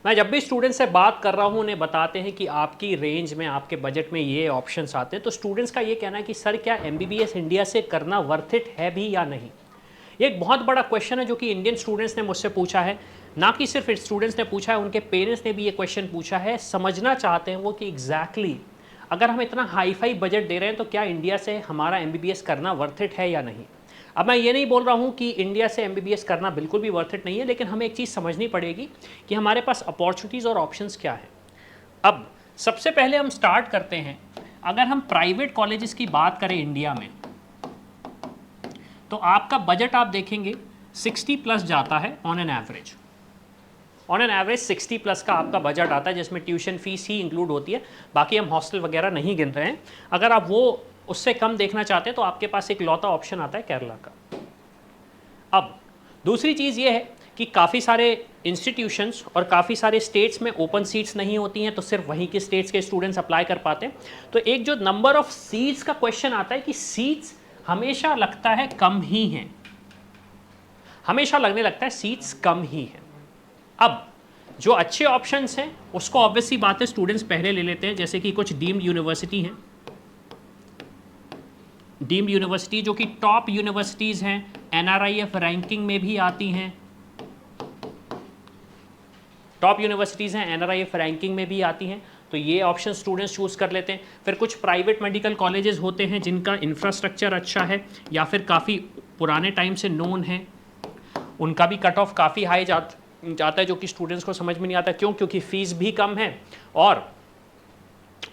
मैं जब भी स्टूडेंट से बात कर रहा हूँ उन्हें बताते हैं कि आपकी रेंज में, आपके बजट में ये ऑप्शंस आते हैं, तो स्टूडेंट्स का ये कहना है कि सर क्या एमबीबीएस इंडिया से करना वर्थ इट है भी या नहीं। ये एक बहुत बड़ा क्वेश्चन है जो कि इंडियन स्टूडेंट्स ने मुझसे पूछा है, ना कि सिर्फ स्टूडेंट्स ने पूछा है, उनके पेरेंट्स ने भी ये क्वेश्चन पूछा है। समझना चाहते हैं वो कि एग्जैक्टली अगर हम इतना हाई फाई बजट दे रहे हैं तो क्या इंडिया से हमारा एमबीबीएस करना वर्थ इट है या नहीं। अब मैं ये नहीं बोल रहा हूँ कि इंडिया से एमबीबीएस करना बिल्कुल भी वर्थ इट नहीं है, लेकिन हमें एक चीज़ समझनी पड़ेगी कि हमारे पास अपॉर्चुनिटीज़ और ऑप्शंस क्या हैं। अब सबसे पहले हम स्टार्ट करते हैं, अगर हम प्राइवेट कॉलेजेस की बात करें इंडिया में, तो आपका बजट आप देखेंगे 60 प्लस जाता है on an average. On an average 60 plus का आपका बजट आता है, जिसमें ट्यूशन फीस ही इंक्लूड होती है, बाकी हम हॉस्टल वगैरह नहीं गिन रहे हैं। अगर आप वो उससे कम देखना चाहते हैं तो आपके पास एक लौता ऑप्शन आता है केरला का। अब दूसरी चीज़ ये है कि काफ़ी सारे इंस्टीट्यूशंस और काफ़ी सारे स्टेट्स में ओपन सीट्स नहीं होती हैं, तो सिर्फ वहीं के स्टेट्स के स्टूडेंट्स अप्लाई कर पाते हैं। तो एक जो नंबर ऑफ सीट्स का क्वेश्चन आता है कि सीट्स हमेशा लगता है कम ही हैं, हमेशा लगने लगता है सीट्स कम ही हैं। अब जो अच्छे ऑप्शंस हैं उसको ऑब्वियसली बात है स्टूडेंट्स पहले ले लेते हैं, जैसे कि कुछ डीम्ड यूनिवर्सिटी हैं, डीम्ड यूनिवर्सिटी जो कि टॉप यूनिवर्सिटीज़ हैं, एनआरआईएफ रैंकिंग में भी आती हैं, टॉप यूनिवर्सिटीज़ हैं, एनआरआईएफ रैंकिंग में भी आती हैं, तो ये ऑप्शन स्टूडेंट्स चूज़ कर लेते हैं। फिर कुछ प्राइवेट मेडिकल कॉलेजेस होते हैं जिनका इंफ्रास्ट्रक्चर अच्छा है या फिर काफ़ी पुराने टाइम से नोन है, उनका भी कट ऑफ काफ़ी हाई जाता है, जो कि स्टूडेंट्स को समझ में नहीं आता। क्यों? क्योंकि फ़ीस भी कम है और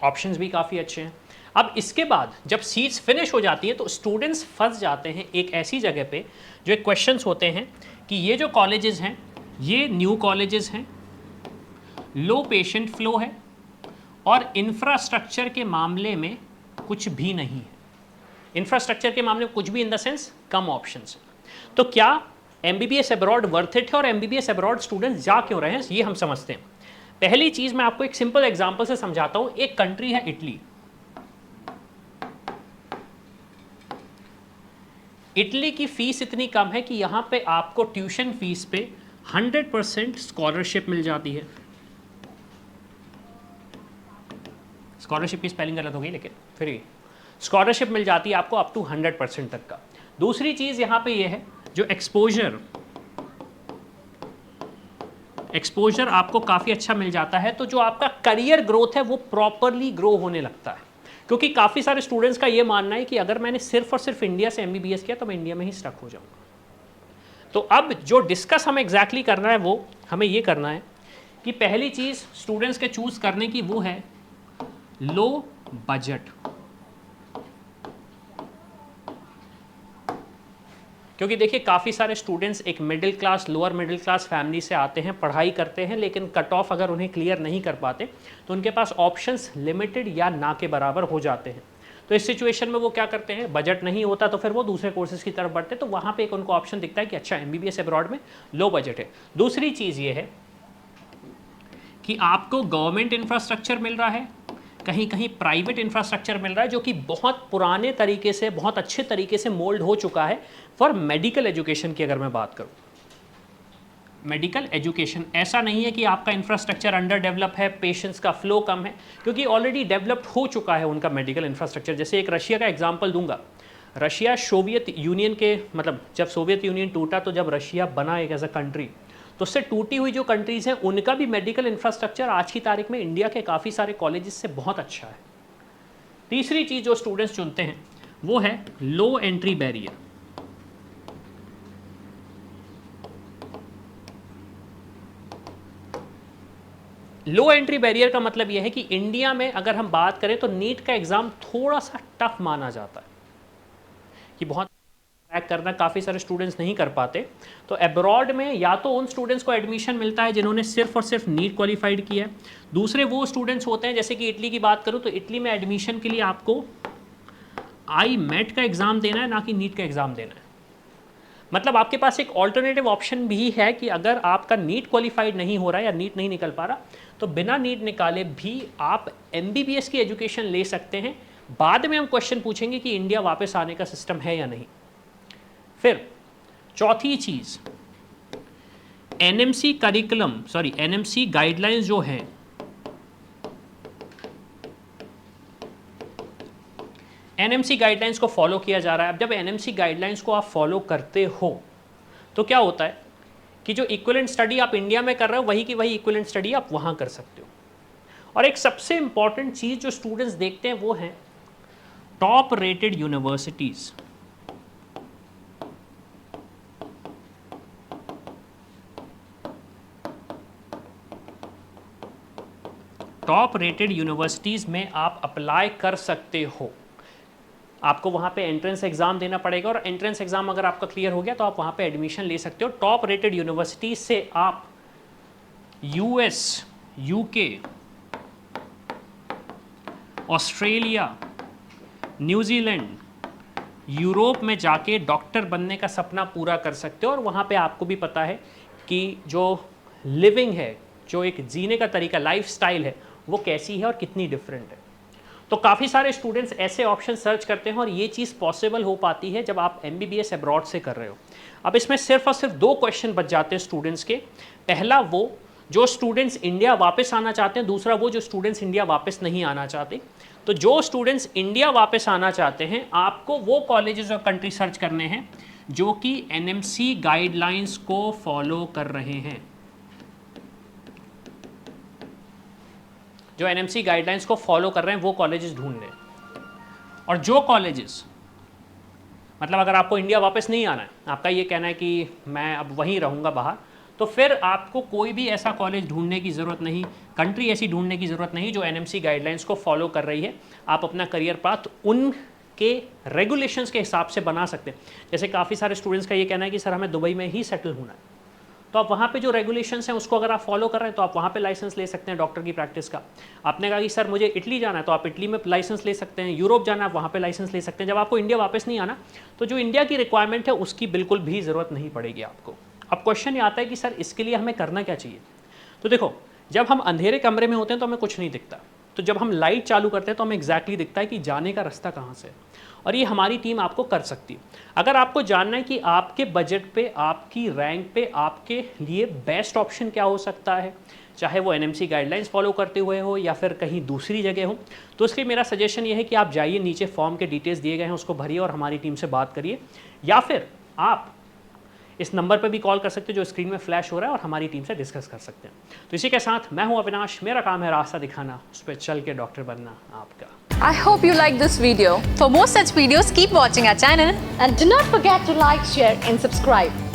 ऑप्शंस भी काफ़ी अच्छे हैं। अब इसके बाद जब सीट्स फिनिश हो जाती है तो स्टूडेंट्स फंस जाते हैं एक ऐसी जगह पे, जो एक क्वेश्चंस होते हैं कि ये जो कॉलेजेस हैं ये न्यू कॉलेजेस हैं, लो पेशेंट फ्लो है और इंफ्रास्ट्रक्चर के मामले में कुछ भी नहीं है। इंफ्रास्ट्रक्चर के मामले में कुछ भी in the sense come options हैं। तो क्या एमबीबीएस अब्रॉड वर्थ इट है और एमबीबीएस अब्रॉड स्टूडेंट्स जा क्यों रहे हैं, ये हम समझते हैं। पहली चीज़ मैं आपको एक सिंपल एग्जांपल से समझाता हूँ। एक कंट्री है इटली। इटली की फीस इतनी कम है कि यहाँ पे आपको ट्यूशन फीस पे 100% स्कॉलरशिप मिल जाती है। स्कॉलरशिप की स्पेलिंग गलत हो गई, लेकिन फिर भी स्कॉलरशिप मिल जाती है आपको अप टू 100% तक का। दूसरी चीज़ यहाँ पे ये है जो एक्सपोजर आपको काफ़ी अच्छा मिल जाता है, तो जो आपका करियर ग्रोथ है वो प्रॉपरली ग्रो होने लगता है। क्योंकि काफ़ी सारे स्टूडेंट्स का ये मानना है कि अगर मैंने सिर्फ और सिर्फ इंडिया से एमबीबीएस किया तो मैं इंडिया में ही स्टक हो जाऊंगा। तो अब जो डिस्कस हमें एग्जैक्टली करना है वो हमें ये करना है कि पहली चीज़ स्टूडेंट्स के चूज़ करने की वो है लो बजट। क्योंकि देखिए काफ़ी सारे स्टूडेंट्स एक middle class, lower middle class family से आते हैं, पढ़ाई करते हैं, लेकिन कट ऑफ अगर उन्हें क्लियर नहीं कर पाते तो उनके पास ऑप्शंस लिमिटेड या ना के बराबर हो जाते हैं। तो इस सिचुएशन में वो क्या करते हैं, बजट नहीं होता तो फिर वो दूसरे कोर्सेज की तरफ बढ़ते, तो वहाँ पे एक उनको ऑप्शन दिखता है कि अच्छा एमबीबीएस अब्रॉड में लो बजट है। दूसरी चीज़ ये है कि आपको गवर्नमेंट इंफ्रास्ट्रक्चर मिल रहा है, कहीं कहीं प्राइवेट इंफ्रास्ट्रक्चर मिल रहा है, जो कि बहुत पुराने तरीके से, बहुत अच्छे तरीके से मोल्ड हो चुका है फॉर मेडिकल एजुकेशन की। अगर मैं बात करूं मेडिकल एजुकेशन, ऐसा नहीं है कि आपका इंफ्रास्ट्रक्चर अंडर डेवलप है, पेशेंट्स का फ्लो कम है, क्योंकि ऑलरेडी डेवलप्ड हो चुका है उनका मेडिकल इंफ्रास्ट्रक्चर। जैसे एक रशिया का एग्जाम्पल दूंगा। रशिया सोवियत यूनियन के, मतलब जब सोवियत यूनियन टूटा तो जब रशिया बना एक एज अ कंट्री, तो उससे टूटी हुई जो कंट्रीज़ हैं उनका भी मेडिकल इंफ्रास्ट्रक्चर आज की तारीख में इंडिया के काफ़ी सारे कॉलेजेस से बहुत अच्छा है। तीसरी चीज़ जो स्टूडेंट्स चुनते हैं वो है लो एंट्री बैरियर। लो एंट्री बैरियर का मतलब यह है कि इंडिया में अगर हम बात करें तो नीट का एग्ज़ाम थोड़ा सा टफ माना जाता है, कि बहुत क्रैक करना काफ़ी सारे स्टूडेंट्स नहीं कर पाते। तो अब्रॉड में या तो उन स्टूडेंट्स को एडमिशन मिलता है जिन्होंने सिर्फ और सिर्फ नीट क्वालिफाइड किया है, दूसरे वो स्टूडेंट्स होते हैं, जैसे कि इटली की बात करूँ तो इटली में एडमिशन के लिए आपको IMET का एग्ज़ाम देना है, ना कि नीट का एग्ज़ाम देना है। मतलब आपके पास एक ऑल्टरनेटिव ऑप्शन भी है कि अगर आपका नीट क्वालिफाइड नहीं हो रहा है या नीट नहीं निकल पा रहा, तो बिना नीट निकाले भी आप MBBS की एजुकेशन ले सकते हैं। बाद में हम क्वेश्चन पूछेंगे कि इंडिया वापस आने का सिस्टम है या नहीं। फिर चौथी चीज़ एनएमसी करिकुलम एनएमसी गाइडलाइंस जो हैं, एनएमसी गाइडलाइंस को फॉलो किया जा रहा है। अब जब एनएमसी गाइडलाइंस को आप फॉलो करते हो तो क्या होता है कि जो इक्विवेलेंट स्टडी आप इंडिया में कर रहे हो वही की वही इक्विवेलेंट स्टडी आप वहां कर सकते हो। और एक सबसे इंपॉर्टेंट चीज जो स्टूडेंट्स देखते हैं वो है top rated universities. Top rated universities में आप अप्लाई कर सकते हो। आपको वहाँ पे एंट्रेंस एग्जाम देना पड़ेगा और एंट्रेंस एग्जाम अगर आपका क्लियर हो गया तो आप वहाँ पे एडमिशन ले सकते हो। टॉप रेटेड यूनिवर्सिटीज से आप US, UK, Australia, New Zealand, Europe में जाके डॉक्टर बनने का सपना पूरा कर सकते हो। और वहाँ पे आपको भी पता है कि जो लिविंग है, जो एक जीने का तरीका, लाइफ स्टाइल है, वो कैसी है और कितनी डिफरेंट है। तो काफ़ी सारे स्टूडेंट्स ऐसे ऑप्शन सर्च करते हैं और ये चीज़ पॉसिबल हो पाती है जब आप MBBS अब्रॉड से कर रहे हो। अब इसमें सिर्फ और सिर्फ 2 क्वेश्चन बच जाते हैं स्टूडेंट्स के। पहला वो जो स्टूडेंट्स इंडिया वापस आना चाहते हैं, दूसरा वो जो स्टूडेंट्स इंडिया वापस नहीं आना चाहते। तो जो स्टूडेंट्स इंडिया वापस आना चाहते हैं, आपको वो कॉलेजेस और कंट्री सर्च करने हैं जो कि NMC गाइडलाइंस को फॉलो कर रहे हैं, जो NMC गाइडलाइंस को फॉलो कर रहे हैं वो कॉलेजेस ढूंढ लें। और जो कॉलेजेस, मतलब अगर आपको इंडिया वापस नहीं आना है, आपका ये कहना है कि मैं अब वहीं रहूँगा बाहर, तो फिर आपको कोई भी ऐसा कॉलेज ढूंढने की ज़रूरत नहीं, कंट्री ऐसी ढूंढने की ज़रूरत नहीं जो NMC गाइडलाइंस को फॉलो कर रही है। आप अपना करियर पाथ उनके रेगुलेशंस के हिसाब से बना सकते हैं। जैसे काफ़ी सारे स्टूडेंट्स का ये कहना है कि सर हमें दुबई में ही सेटल होना है, तो आप वहाँ पे जो रेगुलेशंस हैं उसको अगर आप फॉलो कर रहे हैं तो आप वहाँ पे लाइसेंस ले सकते हैं डॉक्टर की प्रैक्टिस का। आपने कहा कि सर मुझे इटली जाना है, तो आप इटली में लाइसेंस ले सकते हैं। यूरोप जाना है, आप वहाँ पे लाइसेंस ले सकते हैं। जब आपको इंडिया वापस नहीं आना, तो जो इंडिया की रिक्वायरमेंट है उसकी बिल्कुल भी ज़रूरत नहीं पड़ेगी आपको। अब क्वेश्चन ये आता है कि सर इसके लिए हमें करना क्या चाहिए। तो देखो, जब हम अंधेरे कमरे में होते हैं तो हमें कुछ नहीं दिखता, तो जब हम लाइट चालू करते हैं तो हमें एग्जैक्टली दिखता है कि जाने का रास्ता कहाँ से है, और ये हमारी टीम आपको कर सकती है। अगर आपको जानना है कि आपके बजट पे, आपकी रैंक पे आपके लिए बेस्ट ऑप्शन क्या हो सकता है, चाहे वो NMC गाइडलाइंस फॉलो करते हुए हो या फिर कहीं दूसरी जगह हो, तो इसलिए मेरा सजेशन ये है कि आप जाइए, नीचे फॉर्म के डिटेल्स दिए गए हैं उसको भरिए और हमारी टीम से बात करिए, या फिर आप इस नंबर पर भी कॉल कर सकते हो जो स्क्रीन में फ्लैश हो रहा है, और हमारी टीम से डिस्कस कर सकते हैं। तो इसी के साथ मैं हूं अविनाश, मेरा काम है रास्ता दिखाना, उस पर चल के डॉक्टर बनना आपका। I hope you like this video. For more such videos, keep watching our channel. And do not forget to like, share and subscribe.